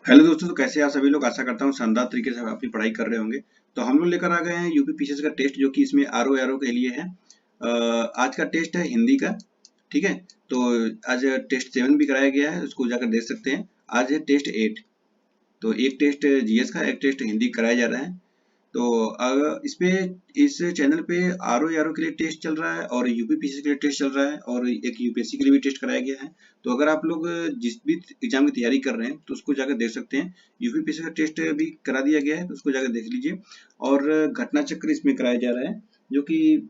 Hello दोस्तों, तो कैसे आप सभी लोग। आशा करता हूँ शानदार तरीके से आप अपनी पढ़ाई कर रहे होंगे। तो हम लोग लेकर आ गए हैं यूपी पीसीएस का टेस्ट, जो कि इसमें आरओ एरो के लिए है। आज का टेस्ट है हिंदी का। ठीक है। तो आज टेस्ट 7 भी कराया गया है, उसको जाकर देख सकते हैं। आज है टेस्ट 8। तो एक टेस्ट जीएस का, एक टेस्ट हिंदी कराया जा रहा है। तो इस पे, इस चैनल पे आरओ के लिए टेस्ट चल रहा है और यूपी पीसीएस के लिए टेस्ट चल रहा है और एक यूपीएससी के लिए भी टेस्ट कराया गया है। तो अगर आप लोग जिस भी एग्जाम की तैयारी कर रहे हैं तो उसको जाकर देख सकते हैं। यूपी पीसीएस का टेस्ट भी करा दिया गया है, तो उसको जाकर देख लीजिए। और घटना चक्र इसमें कराया जा रहा है, जो कि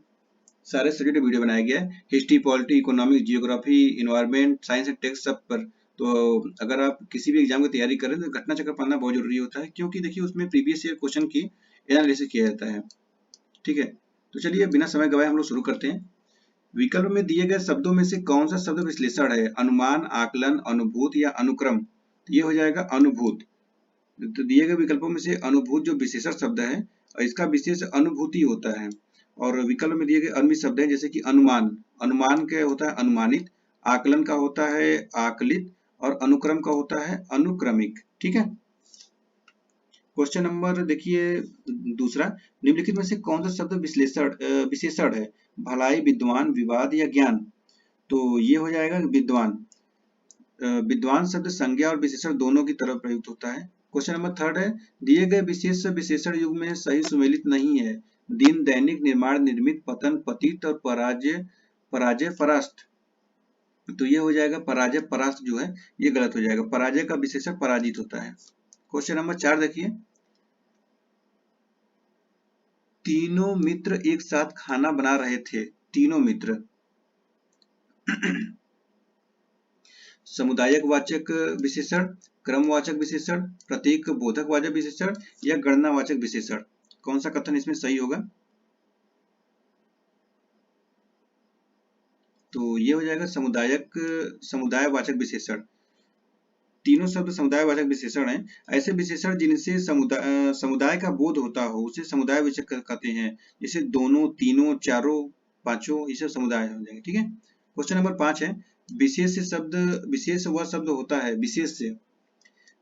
सारे सब्जेक्ट वीडियो बनाया गया है। History, polity, economics, geography, environment, science and tech, सब पर। तो अगर आप किसी भी एग्जाम की तैयारी कर रहे हैं तो घटना चक्र पढ़ना बहुत जरूरी होता है, क्योंकि देखिए उसमें प्रीवियस ईयर क्वेश्चन की एनालिसिस किया जाता है। ठीक है। तो चलिए बिना समय गवाए हम लोग शुरू करते हैं। विकल्प में दिए गए शब्दों में से कौन सा शब्द विश्लेषण है? अनुमान, आकलन, अनुभूत या अनुक्रम? तो ये हो जाएगा अनुभूत। तो दिए गए विकल्पों में से अनुभूत जो विशेषण शब्द है, और इसका विशेष अनुभूति होता है। और विकल्प में दिए गए अन्य शब्द हैं, जैसे कि अनुमान। अनुमान क्या होता है? अनुमानित। आकलन का होता है आकलित। और अनुक्रम का होता है अनुक्रमिक। ठीक है। क्वेश्चन नंबर देखिए दूसरा। निम्नलिखित में से कौन सा शब्द विशेषण है? भलाई, विद्वान, विवाद या ज्ञान? तो ये हो जाएगा विद्वान। विद्वान शब्द संज्ञा और विशेषण दोनों की तरफ प्रयुक्त होता है। क्वेश्चन नंबर थर्ड है। दिए गए विशेष विशेषण युग में सही सुमेलित नहीं है। दिन, दैनिक, निर्माण, निर्मित, पतन, पतित और पराजय, पराजय, परास्त। तो ये हो जाएगा पराजय परास्त, जो है ये गलत हो जाएगा। पराजय का विशेषण पराजित होता है। क्वेश्चन नंबर 4 देखिए। तीनों मित्र एक साथ खाना बना रहे थे। तीनों मित्र। समुदायक वाचक विशेषण, क्रमवाचक विशेषण, प्रतीक बोधक वाचक विशेषण या गणनावाचक विशेषण? कौन सा कथन इसमें सही होगा? तो ये हो जाएगा समुदायक, समुदायवाचक विशेषण। तीनों शब्द समुदायवाचक विशेषण हैं। ऐसे विशेषण जिनसे समुदाय का बोध होता हो उसे समुदाय वाचक कहते हैं। जैसे दोनों, तीनों, चारों, पांचों, ये सब समुदाय हो जाएंगे। ठीक है। क्वेश्चन नंबर 5 है। विशेष शब्द, विशेष वह शब्द होता है, विशेष से,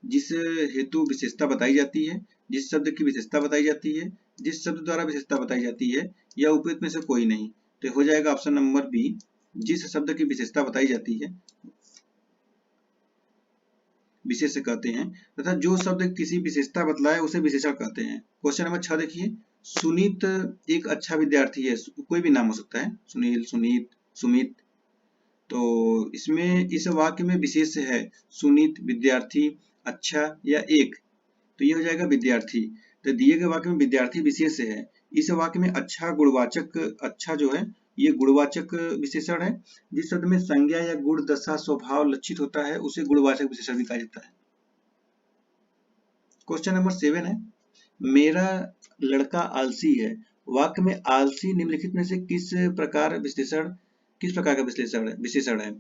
जिस हेतु विशेषता बताई जाती है, जिस शब्द की विशेषता बताई जाती है, जिस शब्द द्वारा विशेषता बताई जाती है, या उपयुक्त में से कोई नहीं। तो हो जाएगा ऑप्शन नंबर बी, जिस शब्द की विशेषता बताई जाती है विशेष कहते हैं, तथा जो शब्द किसी विशेषता बतलाए उसे विशेषण कहते हैं। क्वेश्चन नंबर 6 देखिए। सुनीत एक अच्छा विद्यार्थी है। कोई भी नाम हो सकता है, सुनील, सुनीत, सुमित। तो इसमें इस वाक्य में विशेष है सुनीत, विद्यार्थी, अच्छा या एक। तो ये हो जाएगा विद्यार्थी। तो दिए गए वाक्य में विद्यार्थी विशेष है। इस वाक्य में अच्छा गुणवाचक, अच्छा जो है ये गुणवाचक विशेषण है। जिस शब्द में संज्ञा या गुण, दशा, स्वभाव लक्षित होता है उसे गुणवाचक विशेषण भी कहा जाता है। क्वेश्चन नंबर 7 है। मेरा लड़का आलसी है। वाक्य में आलसी निम्नलिखित में से किस प्रकार का विशेषण है?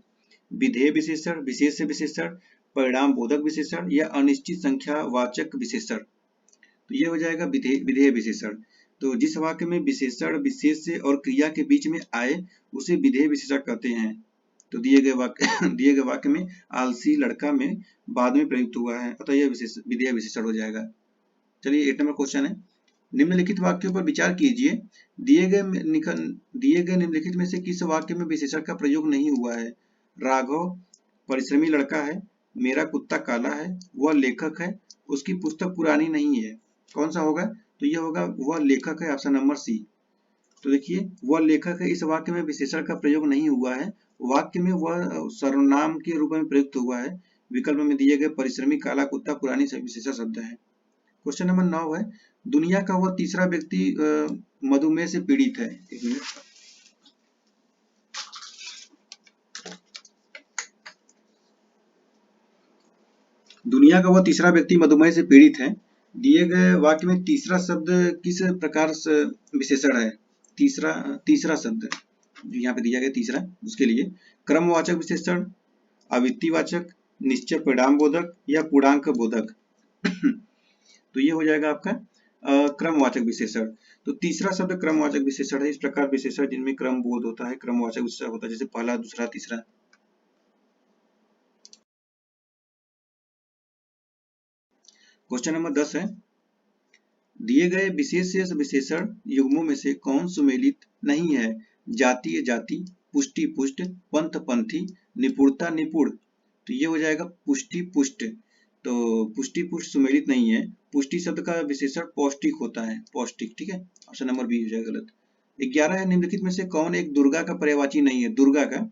विधेय विशेषण, विशेष विशेषण, परिणाम बोधक विशेषण या अनिश्चित संख्या वाचक विशेषण? तो ये हो जाएगा विधेय विशेषण। तो जिस वाक्य में विशेषण विशेष और क्रिया के बीच में आए उसे विधेय विशेषण कहते हैं। तो दिए गए वाक्य दिए गए वाक्य में आलसी लड़का में बाद में प्रयुक्त हुआ है, अतः यह विधेय विशेषण हो जाएगा। चलिए 8 नंबर क्वेश्चन है। निम्नलिखित वाक्यों पर विचार कीजिए। दिए गए निम्नलिखित में से किस वाक्य में विशेषण का प्रयोग नहीं हुआ है? राघव परिश्रमी लड़का है, मेरा कुत्ता काला है, वह लेखक है, उसकी पुस्तक पुरानी नहीं है। कौन सा होगा? तो यह होगा वह लेखक है, ऑप्शन नंबर सी। तो देखिए वह लेखक है, इस वाक्य में विशेषण का प्रयोग नहीं हुआ है। वाक्य में वह सर्वनाम के रूप में प्रयुक्त हुआ है। विकल्प में दिए गए परिश्रमी, काला कुत्ता, पुरानी सब विशेषण शब्द है। क्वेश्चन नंबर 9 है। दुनिया का वह तीसरा व्यक्ति मधुमेह से पीड़ित है। एक मिनट। दुनिया का वह तीसरा व्यक्ति मधुमेह से पीड़ित है। दिए गए वाक्य में तीसरा शब्द किस प्रकार से विशेषण है? तीसरा तीसरा शब्द जो यहाँ पे दिया गया तीसरा, उसके लिए क्रमवाचक विशेषण, अवित्तिवाचक, निश्चय परिणाम बोधक या पूर्णांक बोधक? तो ये हो जाएगा आपका क्रमवाचक विशेषण। तो तीसरा शब्द क्रमवाचक विशेषण है। इस प्रकार विशेषण जिनमें क्रम बोध होता है क्रमवाचक विशेषण होता है, जैसे पहला, दूसरा, तीसरा। क्वेश्चन नंबर 10 है, दिए गए विशेष विशेषण युग्मों में से कौन सुमेलित नहीं है? जातीय जाति, पुष्टि पुष्ट, पंथ पंथी, निपुणता निपुण। तो ये हो जाएगा पुष्टि पुष्ट। तो पुष्टि पुष्ट सुमेलित नहीं है। पुष्टि शब्द का विशेषण पौष्टिक होता है, पौष्टिक, ठीक है। ऑप्शन नंबर बी हो जाएगा गलत। 11 है, निम्नलिखित में से कौन एक दुर्गा का पर्यायवाची नहीं है? दुर्गा का,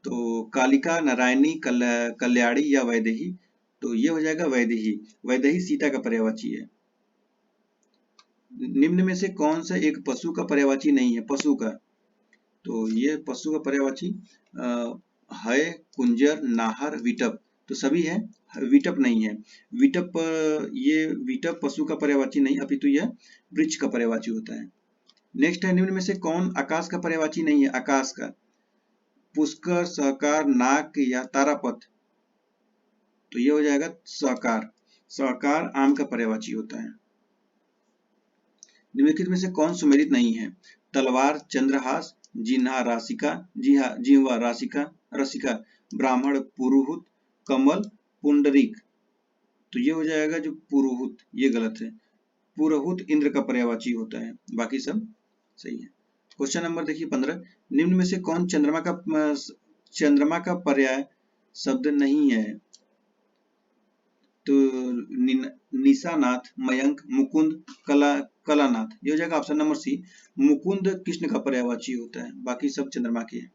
तो कालिका, नारायणी, कल्याणी या वैदेही। तो ये हो जाएगा वैदेही। वैदेही सीता का पर्यायवाची है। निम्न में से कौन सा एक पशु का पर्यायवाची नहीं है? पशु का, तो ये पशु का पर्यायवाची है कुंजर, नाहर, विटप। तो सभी है, विटप नहीं है। विटप, ये विटप पशु का पर्यायवाची नहीं, अपितु यह वृक्ष का पर्यायवाची होता है। नेक्स्ट है, निम्न में से कौन आकाश का पर्यायवाची नहीं है? आकाश का, पुष्कर, सहकार, नाक या तारापथ। तो ये हो जाएगा सहकार। सहकार आम का पर्यायवाची होता है। निम्नलिखित में से कौन सुमेलित नहीं है? तलवार, चंद्रहास, जिन्हा राशिका, जिह्वा राशिका, रसिका, ब्राह्मण, पुरोहित, कमल, पुंडरीक। तो ये हो जाएगा जो पुरोहित, ये गलत है। पुरोहित इंद्र का पर्यायवाची होता है, बाकी सब सही है। क्वेश्चन नंबर देखिए 15, निम्न में से कौन चंद्रमा का पर्याय शब्द नहीं है? तो निशानाथ, मयंक, मुकुंद, कलानाथ। ये हो जाएगा option number C. Mukund Krishna का पर्यायवाची होता है, बाकी सब चंद्रमा के हैं।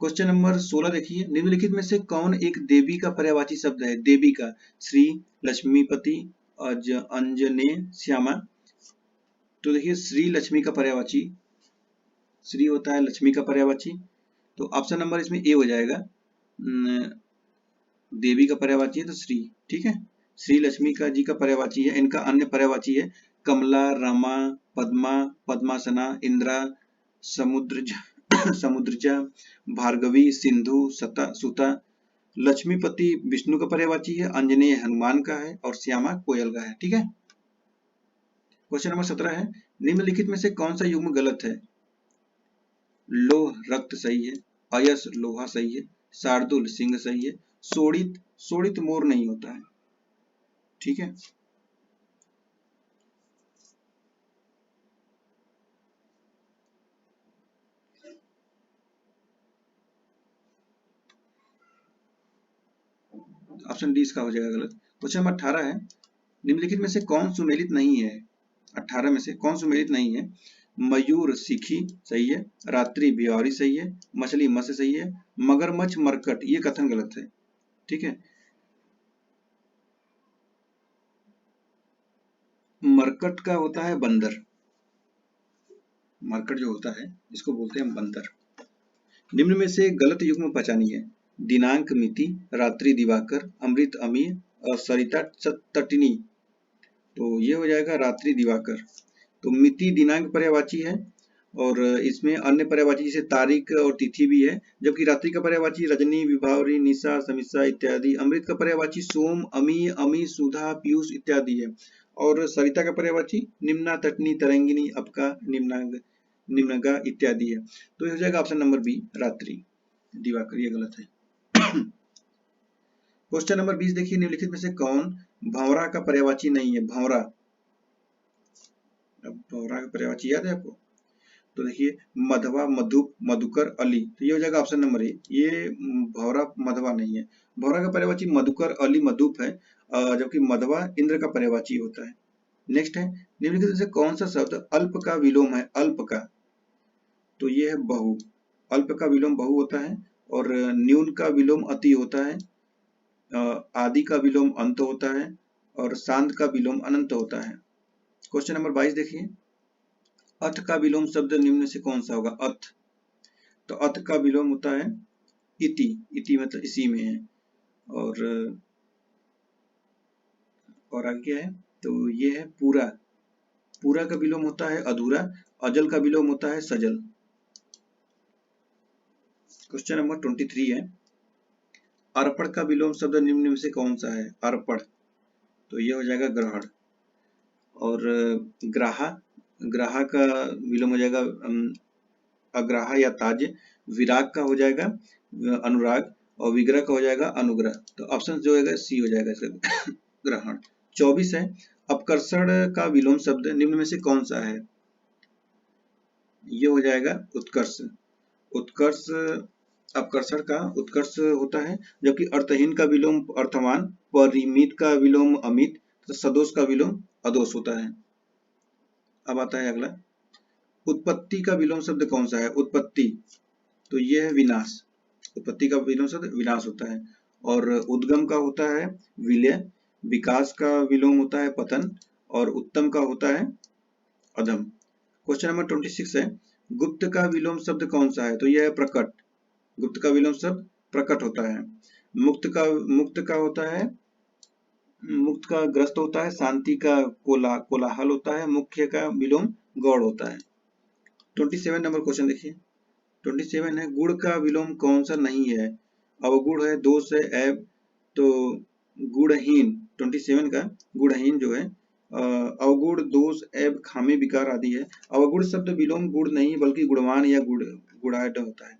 क्वेश्चन नंबर 16 देखिए, निम्नलिखित में से कौन एक देवी का पर्यायवाची शब्द है? देवी का, श्री, लक्ष्मीपति, अंजने, श्यामा। तो देखिए श्री लक्ष्मी का पर्यायवाची, श्री होता है लक्ष्मी का पर्यायवाची। तो ऑप्शन नंबर इसमें ए हो जाएगा। देवी का पर्यायवाची है तो श्री, ठीक है। श्री लक्ष्मी का जी का पर्यायवाची है। इनका अन्य पर्यायवाची है कमला, रमा, पद्मा, पद्मासना, इंद्रा, समुद्रजा, भार्गवी, सिंधु, सुता। लक्ष्मीपति विष्णु का पर्यायवाची है, अंजनेय हनुमान का है और श्यामा कोयल का है, ठीक है। क्वेश्चन नंबर 17 है, निम्नलिखित में से कौन सा युग्म गलत है? लोह रक्त सही है, अयस लोहा सही है, शार्दुल सिंह सही है, सोडित मोर नहीं होता है, ठीक है। ऑप्शन डी इसका हो जाएगा गलत। क्वेश्चन नंबर 18 है, निम्नलिखित में से कौन सुमेलित नहीं है? 18 में से कौन सुमेलित नहीं है? मयूर सिखी सही है, रात्रि बिहारी सही है, मछली मत्स्य सही है, मगरमच्छ मरकट, ये कथन गलत है, ठीक है। मरकट का होता है बंदर, मरकट जो होता है इसको बोलते हैं बंदर। निम्न में से गलत युग्म पहचानिए। दिनांक मिति, रात्रि दिवाकर, अमृत अमीय और सरिता तटिनी। तो ये हो जाएगा रात्रि दिवाकर। तो मिति दिनांक पर्यायवाची है और इसमें अन्य पर्यायवाची जैसे तारीख और तिथि भी है, जबकि रात्रि का पर्यायवाची रजनी, विभावरी, निशा, समीक्षा इत्यादि। अमृत का पर्यायवाची सोम, अमी, अमी, सुधा, पीयूष इत्यादि है और सरिता का पर्यायवाची निम्ना, तटनी, तरंगिनी, अपका, निम्नगा इत्यादि है। तो ये हो जाएगा ऑप्शन नंबर बी रात्रि दिवाकर, ये गलत है। क्वेश्चन नंबर 20 देखिए, निम्नलिखित में से कौन भंवरा का पर्यायवाची नहीं है? भंवरा, अब भंवरा का पर्यायवाची याद है आपको? तो देखिए मधवा, मधुप, मधुकर, अली। तो ये हो जाएगा ऑप्शन नंबर ए, ये भंवरा मधवा नहीं है। भंवरा का पर्यायवाची मधुकर, अली, मधुप है, जबकि मधवा इंद्र का पर्यायवाची होता है। नेक्स्ट है, निम्नलिखित में से कौन सा शब्द अल्प का विलोम है? अल्प का, तो ये है बहु। अल्प का विलोम बहु होता है और न्यून का विलोम अति होता है, आदि का विलोम अंत होता है और शांत का विलोम अनंत होता है। क्वेश्चन नंबर 22 देखिए, अथ का विलोम शब्द निम्न में से कौन सा होगा? अथ, तो अथ का विलोम होता है इति, इति मतलब इसी में है। और आगे क्या है? तो ये है पूरा, पूरा का विलोम होता है अधूरा, अजल का विलोम होता है सजल। क्वेश्चन नंबर 23 है, अर्पण का विलोम शब्द निम्न में से कौन सा है? अर्पण, तो ये हो जाएगा ग्रहण। और ग्राहा, ग्राहा का विलोम हो जाएगा अग्राह या ताज। विराग का हो जाएगा अनुराग और विग्रह का हो जाएगा अनुग्रह। तो ऑप्शन जो होगा सी हो जाएगा इसका। ग्रहण। 24 है, अपकर्षण का विलोम शब्द निम्न में से कौन सा है? ये हो जाएगा उत्कर्ष। उत्कर्ष अपकर्षण का उत्कर्ष होता है, जबकि अर्थहीन का विलोम अर्थवान, परिमित का विलोम अमित, तो सदोष का विलोम अदोष होता है। अब आता है अगला, उत्पत्ति का विलोम शब्द कौन सा है? उत्पत्ति, तो ये है विनाश। उत्पत्ति का विलोम शब्द विनाश होता है। और उद्गम का होता है विलय, विकास का विलोम होता है पतन, और उत्तम का होता है अधम। क्वेश्चन नंबर 26 है, गुप्त का विलोम शब्द कौन सा है? तो यह है प्रकट। गुप्त का विलोम शब्द प्रकट होता है। मुक्त का होता है, मुक्त का ग्रस्त होता है, शांति का कोलाहल होता है, मुख्य का विलोम गौड़ होता है। 27 नंबर क्वेश्चन देखिए। 27 है, गुण का विलोम कौन सा नहीं है? अवगुण है, दोष है, ऐब, तो गुणहीन। 27 का गुणहीन जो है अवगुण, दोष, ऐब, खामी, विकार आदि है। अवगुण शब्द विलोम गुण नहीं बल्कि गुणवान या गुणाढ़ होता है।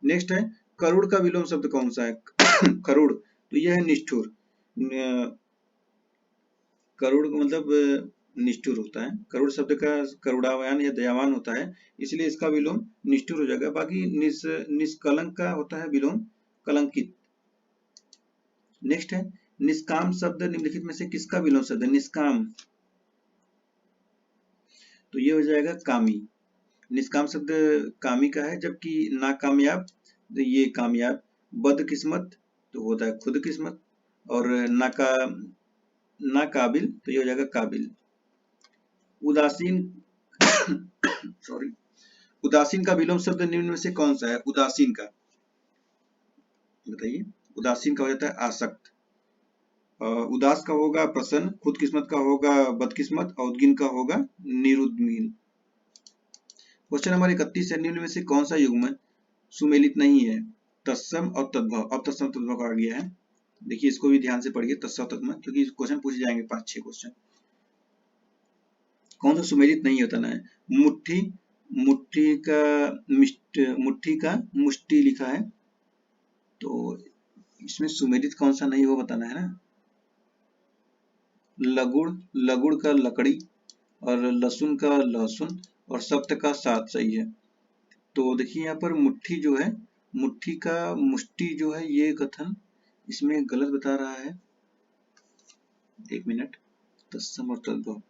नेक्स्ट है, करुण का विलोम शब्द कौन सा है? करुण, तो यह है निष्ठुर। करुण मतलब निष्ठुर होता है। करुण शब्द का करुणावान या दयावान होता है, इसलिए इसका विलोम निष्ठुर हो जाएगा। बाकी निष्कलंक का होता है विलोम कलंकित। नेक्स्ट है, निष्काम शब्द निम्नलिखित में से किसका विलोम शब्द है? निष्काम, तो ये हो जाएगा कामी। निष्काम शब्द कामी का है, जबकि नाकामयाब तो ये कामयाब। बदकिस्मत तो होता है खुद किस्मत, और नाकाबिल तो ये हो जाएगा काबिल। उदासीन सॉरी, उदासीन का विलोम शब्द निम्न में से कौन सा है? उदासीन का बताइए। उदासीन का हो जाता है आसक्त। उदास का होगा प्रसन्न, खुद किस्मत का होगा बदकिस्मत, और उद्गिन का होगा निरुद्मीन। क्वेश्चन नंबर 31 है, निम्न में से कौन सा युग्म सुमेलित नहीं है? तत्सम और तद्भव। अब तत्सम तद्भव का आ गया है, देखिए इसको भी ध्यान से पढ़िए तत्सम तद्भव, क्योंकि क्वेश्चन पूछे जाएंगे 5-6 क्वेश्चन। कौन सा सुमेलित नहीं होता ना है? मुट्ठी, मुट्ठी का मुष्टि लिखा है, तो इसमें सुमेलित कौन सा नहीं वो बताना है ना। लगुड़, लगुड़ का लकड़ी, और लहसुन का लहसुन, और सप्त का सात सही है। तो देखिए यहाँ पर मुट्ठी जो है, मुट्ठी का मुष्टि जो है, ये कथन इसमें गलत बता रहा है। 1 मिनट, तत्सम और तद्भव,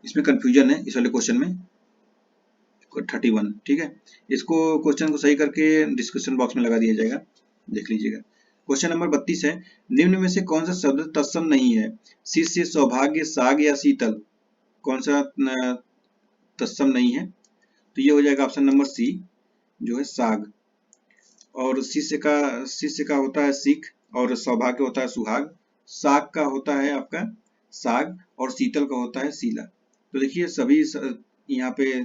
इसमें कंफ्यूजन है इस वाले क्वेश्चन में 31। ठीक है, इसको क्वेश्चन को सही करके डिस्क्रिप्शन बॉक्स में लगा दिया जाएगा, देख लीजिएगा। क्वेश्चन नंबर 32 है, निम्न में से कौन सा शब्द तत्सम नहीं है? शिष्य, सौभाग्य, साग या शीतल, कौन सा तत्सम नहीं है? तो ये हो जाएगा ऑप्शन नंबर सी, जो है साग। और शिष्य का होता है सीख, और सौभाग्य होता है सुहाग, साग का होता है आपका साग, और शीतल का होता है शीला। तो देखिए सभी यहाँ पे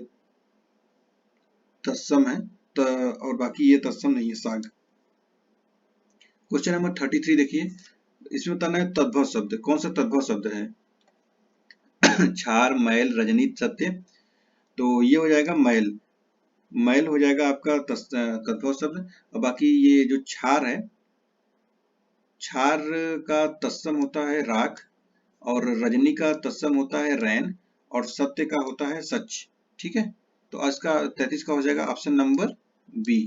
तत्सम है, और बाकी ये तत्सम नहीं है साग। क्वेश्चन नंबर 33 देखिए, इसमें बताना है तद्भव शब्द, कौन सा तद्भव शब्द है? क्षार, मैल, रजनीत, सत्य, तो ये हो जाएगा मैल। मैल हो जाएगा आपका तद्भव शब्द। और बाकी ये जो क्षार है, क्षार का तत्सम होता है राख, और रजनी का तत्सम होता है रैन, और सत्य का होता है सच। ठीक है, तो आज का 33 का हो जाएगा option number B.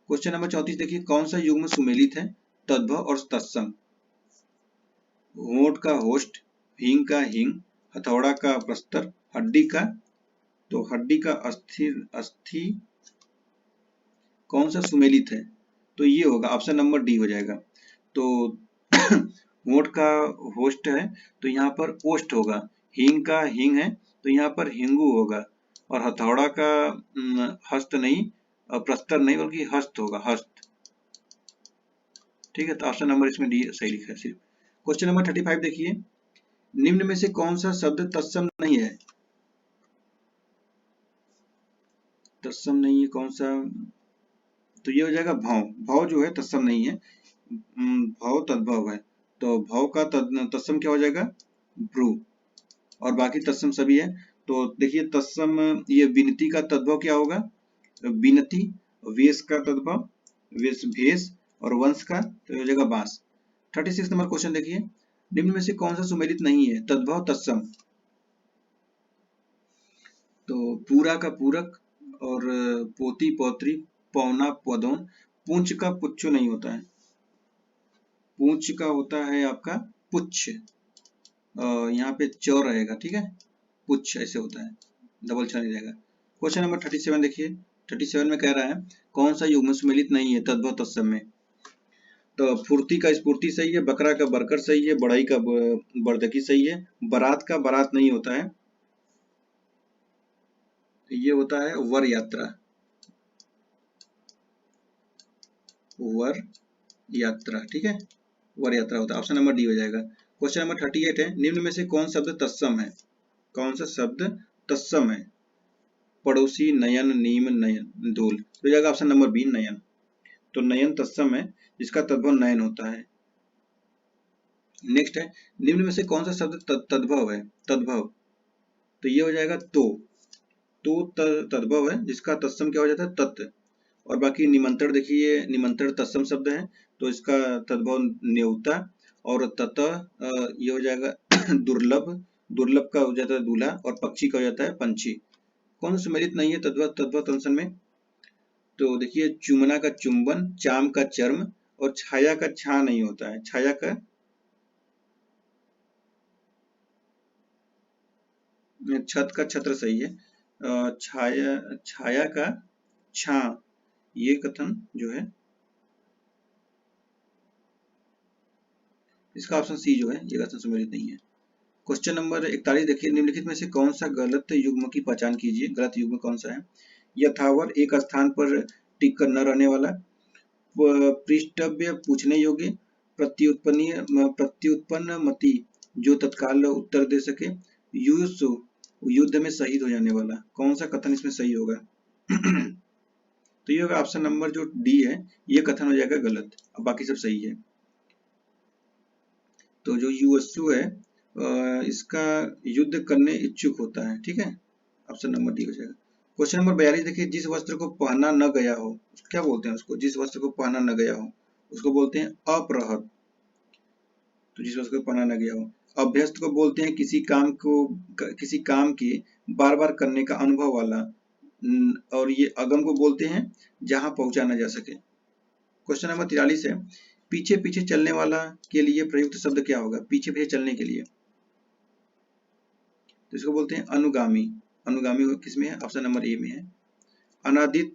Question number 34 देखिए, कौन सा युग्म सुमेलित है? तद्भव और तत्सम। होंठ का होस्ट, हींग का हींग, हथौड़ा का प्रस्तर, हड्डी का, तो हड्डी का अस्थि, कौन सा सुमेलित है? तो ये होगा ऑप्शन नंबर डी हो जाएगा। तो होंठ का होस्ट है, तो यहाँ पर ओष्ठ होगा। हींग का हींग है, तो यहाँ पर हिंगू होगा। और हथौड़ा का हस्त नहीं, प्रस्तर नहीं, बल्कि हस्त होगा, हस्त। ठीक है, तो ऑप्शन नंबर इसमें डी सही लिखा है सिर्फ। क्वेश्चन नंबर 35 देखिए, निम्न में से कौन सा शब्द तत्सम नहीं है? तत्सम नहीं है कौन सा? तो ये हो जाएगा भव। भव जो है तत्सम नहीं है, भव तद्भव है, तो भव का तत्सम क्या हो जाएगा? भ्रू। और बाकी तत्सम सभी है, तो देखिए तत्सम, ये विनती का तद्भव क्या होगा? विनती, वेश का तद्भव वेश भेष, और वंश का तो हो जाएगा बांस। 36 नंबर क्वेश्चन देखिए, निम्न में से कौन सा सुमेलित नहीं है? तद्भव तत्सम। तो पूरा का पूरक, और पोती पौत्री, पौना पौधौन। पूंछ का पुच्छ नहीं होता है, पूंछ का होता है आपका पुच्छ, यहाँ पे च रहेगा, ठीक है, पुच्छ ऐसे होता है, डबल छ नहीं रहेगा। क्वेश्चन नंबर 37 देखिए, 37 में कह रहा है कौन सा युग्म सुमेलित नहीं है तद्भव तत्सम में? तो फुर्ती का स्फूर्ति सही है, बकरा का बरकर सही है, बढ़ई का बर्दकी सही है, बारात का बारात नहीं होता है, ये होता है वर यात्रा, वर यात्रा, ठीक है, वर यात्रा होता है। ऑप्शन नंबर डी हो जाएगा। क्वेश्चन नंबर 38 है, निम्न में से कौन शब्द तत्सम है? कौन सा शब्द तत्सम है? पड़ोसी, नयन, नीम, नयन, धूल, तो हो जाएगा ऑप्शन नंबर बी नयन। तो नयन तत्सम है, जिसका तद्भव नयन होता है। नेक्स्ट है, निम्न में से कौन सा शब्द तद्भव है? तद्भव, तो ये हो जाएगा तो तद्भव है, जिसका तत्सम क्या हो जाता है? तत्। और बाकी निमंत्रण देखिए, निमंत्रण तत्सम शब्द है, तो इसका तद्भव न्योता, और ये हो जाएगा दुर्लभ, दुर्लभ का हो जाता है दूल्हा, और पक्षी का हो जाता है पंछी। कौन सा सम्मिलित नहीं है तद्भव तद्भव तत्सम में? तो देखिए चुमना का चुंबन, चाम का चर्म, और छाया का छा नहीं होता है, छाया का छत का छत्र सही है, छाया छाया का छा, ये कथन जो है इसका ऑप्शन सी जो है ये कथन सम्मिलित नहीं है। क्वेश्चन नंबर 41 देखिए, निम्नलिखित में से कौन सा गलत युग्म की पहचान कीजिए। गलत युग्म कौन सा है? यथावर, एक स्थान पर टिक कर न रहने वाला, पृष्ठव्य, पूछने योग्य, प्रत्युत्पन्न मति, जो तत्काल उत्तर दे सके, युयुत्सु, युद्ध में शहीद हो जाने वाला। कौन सा कथन इसमें सही होगा? तो ये होगा ऑप्शन नंबर जो डी है, ये कथन हो जाएगा गलत, अब बाकी सब सही है। तो जो युयुत्सु है इसका युद्ध करने इच्छुक होता है, ठीक है, ऑप्शन नंबर डी हो जाएगा। क्वेश्चन नंबर 42 देखिए, जिस वस्त्र को पहना न गया हो, क्या बोलते हैं उसको? जिस वस्त्र को पहना न गया हो उसको बोलते हैं अप्रहत, तो जिस वस्त्र को पहना न गया हो। अभ्यस्त को बोलते हैं किसी काम के बार बार करने का अनुभव वाला, और ये अगम को बोलते हैं जहां पहुंचा न जा सके। क्वेश्चन नंबर 43 है, पीछे पीछे चलने वाला के लिए प्रयुक्त शब्द क्या होगा? पीछे पीछे चलने के लिए, तो इसको बोलते हैं अनुगामी। अनुगामी किसमें है? ऑप्शन नंबर ए में है। अनादित,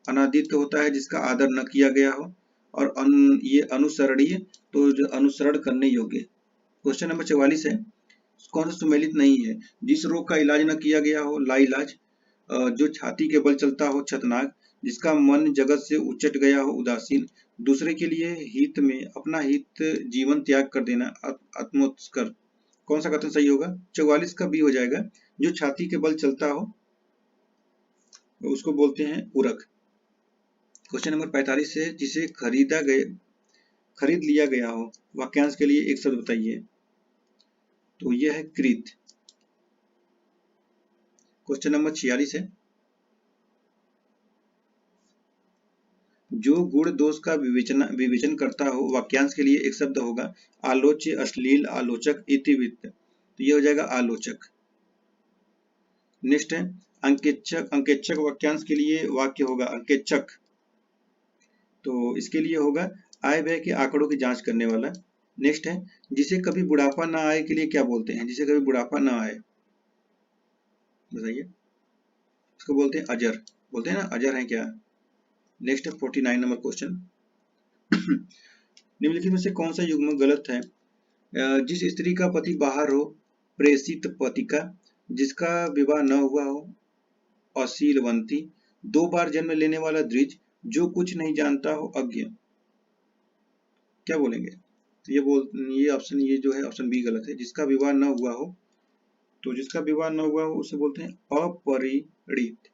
अनादित होता है जिसका आदर न किया गया हो, और ये अनुसरणीय, तो जो अनुसरण करने योग्य। क्वेश्चन नंबर 44 है, कौन सा सुमेलित नहीं है? जिस रोग का इलाज न किया गया हो, लाइलाज, जो छाती के बल चलता हो, छतनाक, जिसका मन जगत से उचट गया हो, उदासीन, दूसरे के लिए हित में अपना हित जीवन त्याग कर देना, आत्मोत्कर्ष। कौन सा कथन सही होगा? 44 का बी हो जाएगा, जो छाती के बल चलता हो उसको बोलते हैं उरक। क्वेश्चन नंबर 45 है, जिसे खरीद लिया गया हो, वाक्यांश के लिए एक शब्द बताइए। तो यह है कृत। क्वेश्चन नंबर 46 है, जो गुण दोष का विवेचन करता हो, वाक्यांश के लिए एक शब्द होगा आलोच्य, अश्लील, आलोचक, इतिवृत्त, तो ये हो जाएगा आलोचक। नेक्स्ट है अंकेक्षक, अंकेक्षक वाक्यांश के लिए वाक्य होगा अंकेक्षक, तो इसके लिए होगा आय व्यय के आंकड़ों की जांच करने वाला। नेक्स्ट है, जिसे कभी बुढ़ापा ना आए के लिए क्या बोलते हैं? जिसे कभी बुढ़ापा ना आए, बताइए। इसको बोलते हैं अजर, बोलते हैं ना अजर है क्या। नेक्स्ट है 49 नंबर क्वेश्चन, निम्नलिखित में से कौन सा युग्म गलत है? जिस स्त्री का पति बाहर हो, प्रेषित पति का, जिसका विवाह न हुआ हो, अशीलवंती, 2 बार जन्म लेने वाला द्विज, जो कुछ नहीं जानता हो, अज्ञ। क्या बोलेंगे? तो ये ऑप्शन, ये जो है ऑप्शन बी गलत है, जिसका विवाह न हुआ हो, तो जिसका विवाह न हुआ हो उसे बोलते हैं अपरिणित।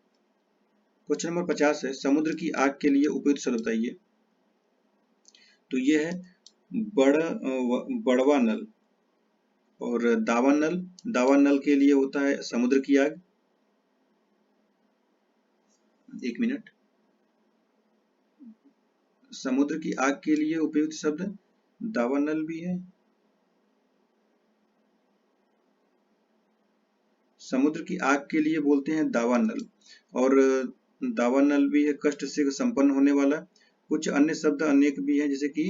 क्वेश्चन नंबर 50 है, समुद्र की आग के लिए उपयुक्त शब्द बताइए। तो ये है बड़वा नल, और दावानल, दावानल के लिए होता है समुद्र की आग। एक मिनट, समुद्र की आग के लिए उपयुक्त शब्द दावानल भी है, समुद्र की आग के लिए बोलते हैं दावानल, और दावानल भी है कष्ट से संपन्न होने वाला। कुछ अन्य शब्द अनेक भी हैं, जैसे कि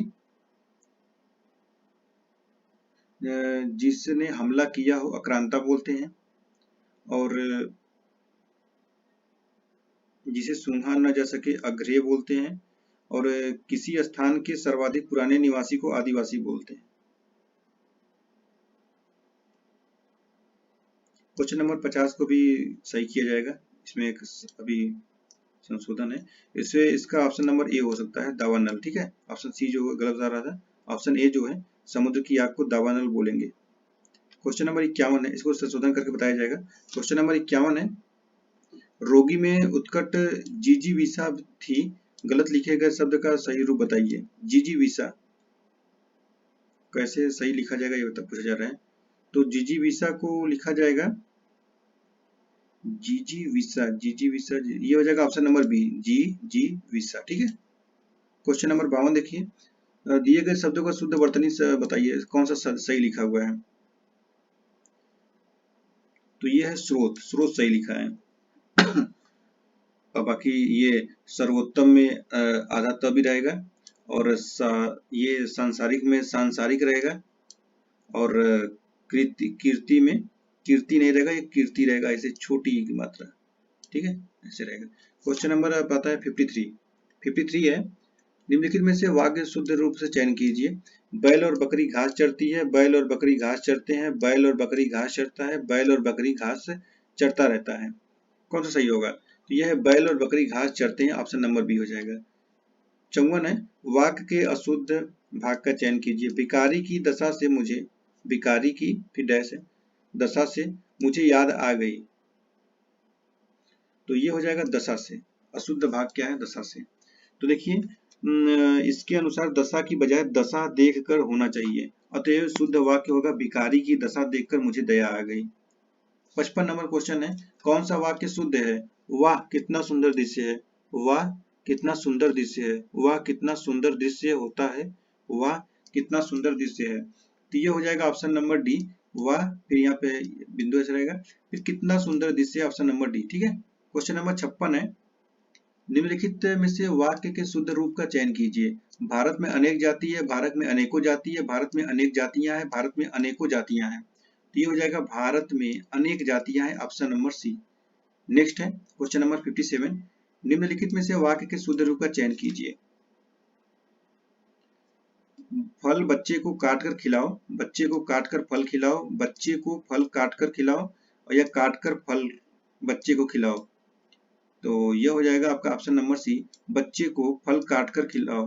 जिसने हमला किया हो आक्रांता बोलते हैं, और जिसे सूंघा न जा सके अग्रेय बोलते हैं, और किसी स्थान के सर्वाधिक पुराने निवासी को आदिवासी बोलते हैं। क्वेश्चन नंबर 50 को भी सही किया जाएगा, इसमें एक अभी संशोधन है, इससे इसका ऑप्शन नंबर ए हो सकता है दावानल। ठीक है, ऑप्शन सी जो गलत आ रहा था, ऑप्शन ए जो है समुद्र की आग को दावानल बोलेंगे। क्वेश्चन नंबर 51 है, इसको संशोधन करके बताया जाएगा। क्वेश्चन नंबर 51 है, रोगी में उत्कट जिजीविषा थी, गलत लिखे गए शब्द का सही रूप बताइए। जिजीविषा कैसे सही लिखा जाएगा ये पूछा जा रहा है। तो जिजीविषा को लिखा जाएगा जिजीविषा, जिजीविषा ये हो जाएगा ऑप्शन नंबर बी, जिजीविषा। ठीक है, क्वेश्चन नंबर 52 देखिए, दिए गए शब्दों का शुद्ध वर्तनी से बताइए कौन सा सही लिखा हुआ है। तो ये है स्रोत, स्रोत सही लिखा है। और बाकी ये सर्वोत्तम में आधा त भी रहेगा, और ये सांसारिक में सांसारिक रहेगा, और कीर्ति में कीर्ति नहीं रहेगा, ये कीर्ति रहेगा, ऐसे छोटी की मात्रा। ठीक है, ऐसे रहेगा। क्वेश्चन नंबर आप आता है 53 है, निम्नलिखित में से वाक्य शुद्ध रूप से चयन कीजिए। बैल और बकरी घास चरती है, बैल और बकरी घास चरते हैं, बैल और बकरी घास चरता है, बैल और बकरी घास चरता रहता है। कौन सा सही होगा? तो यह है बैल और बकरी घास चरते हैं, ऑप्शन नंबर बी हो जाएगा। 54 है, वाक्य के अशुद्ध भाग का चयन कीजिए। भिखारी की दशा से मुझे, भिखारी की फिर डैश है, दशा से मुझे याद आ गई। तो ये हो जाएगा दशा से, अशुद्ध भाग क्या है? दशा से। तो देखिए इसके अनुसार दशा की बजाय दशा देखकर होना चाहिए, अतएव शुद्ध वाक्य होगा भिखारी की दशा देखकर मुझे दया आ गई। 55 नंबर क्वेश्चन है, कौन सा वाक्य शुद्ध है? वाह कितना सुंदर दृश्य है, वाह कितना सुंदर दृश्य है, वाह कितना सुंदर दृश्य होता है, वाह कितना सुंदर दृश्य है। तो ये हो जाएगा ऑप्शन नंबर डी, वाह फिर यहाँ पे बिंदु ऐसे रहेगा, फिर कितना सुंदर दृश्य, ऑप्शन नंबर डी। ठीक है, क्वेश्चन नंबर 56 है, निम्नलिखित में से वाक्य के शुद्ध रूप का चयन कीजिए। भारत में अनेक जाति है, भारत में अनेकों जाति है, भारत में अनेक जातियां हैं, भारत में अनेकों जातियां हैं। तो ये हो जाएगा भारत में अनेक जातियां हैं, ऑप्शन नंबर सी। नेक्स्ट है क्वेश्चन नंबर 57, निम्नलिखित में से वाक्य के शुद्ध रूप का चयन कीजिए। फल बच्चे को काटकर खिलाओ, बच्चे को काटकर फल खिलाओ, बच्चे को फल काटकर खिलाओ, और या काटकर फल बच्चे को खिलाओ। तो यह हो जाएगा आपका ऑप्शन नंबर सी, बच्चे को फल काटकर खिलाओ।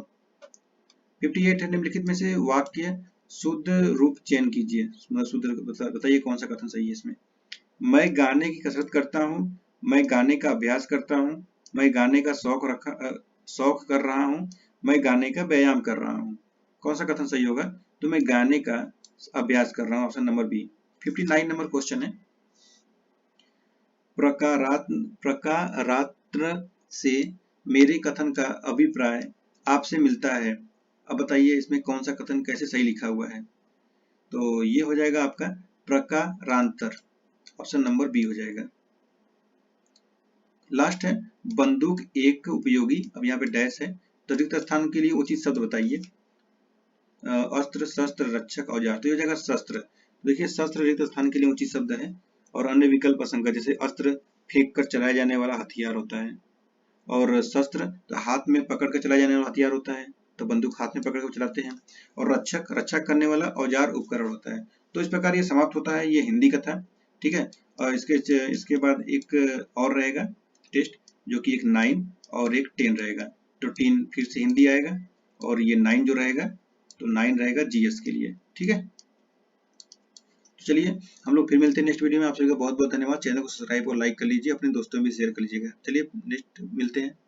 58 है, निम्नलिखित में से वाक्य शुद्ध रूप चयन कीजिए। शुद्ध बताइए कौन सा कथन सही है इसमें। मैं गाने की कसरत करता हूँ, मैं गाने का अभ्यास करता हूँ, मैं गाने का शौक कर रहा हूँ, मैं गाने का व्यायाम कर रहा हूँ। कौन सा कथन सही होगा? तो मैं गाने का अभ्यास कर रहा हूँ, option number B. 59 number question है, प्रकारात्र से मेरे कथन का अभिप्राय आपसे मिलता है। अब बताइए इसमें कौन सा कथन कैसे सही लिखा हुआ है? तो ये हो जाएगा आपका प्रकारांतर, ऑप्शन नंबर बी हो जाएगा। लास्ट है, बंदूक एक उपयोगी, अब यहाँ पे डैश है, तो रिक्त स्थान के लिए उचित शब्द बताइए। अस्त्र, शस्त्र, रक्षक, औजार। तो ये हो जाएगा शस्त्र। देखिए शस्त्र रिक्त स्थान के लिए उचित शब्द है, और अन्य विकल्प असंगत, जैसे अस्त्र फेंक कर चलाया जाने वाला हथियार होता है, और शस्त्र तो हाथ में पकड़ कर चलाया जाने वाला हथियार होता है, तो बंदूक हाथ में पकड़ कर चलाते हैं, और रक्षक रक्षा करने वाला औजार उपकरण होता है। तो इस प्रकार ये समाप्त होता है ये हिंदी का था। ठीक है, और इसके बाद एक और रहेगा टेस्ट, जो कि एक 9 और एक 10 रहेगा। तो 10 फिर से हिंदी आएगा, और ये 9 जो रहेगा, तो 9 रहेगा जीएस के लिए। ठीक है, तो चलिए हम लोग फिर मिलते हैं नेक्स्ट वीडियो में। आप सभी का बहुत बहुत धन्यवाद। चैनल को सब्सक्राइब और लाइक कर लीजिए, अपने दोस्तों में भी शेयर कर लीजिएगा। चलिए नेक्स्ट मिलते हैं।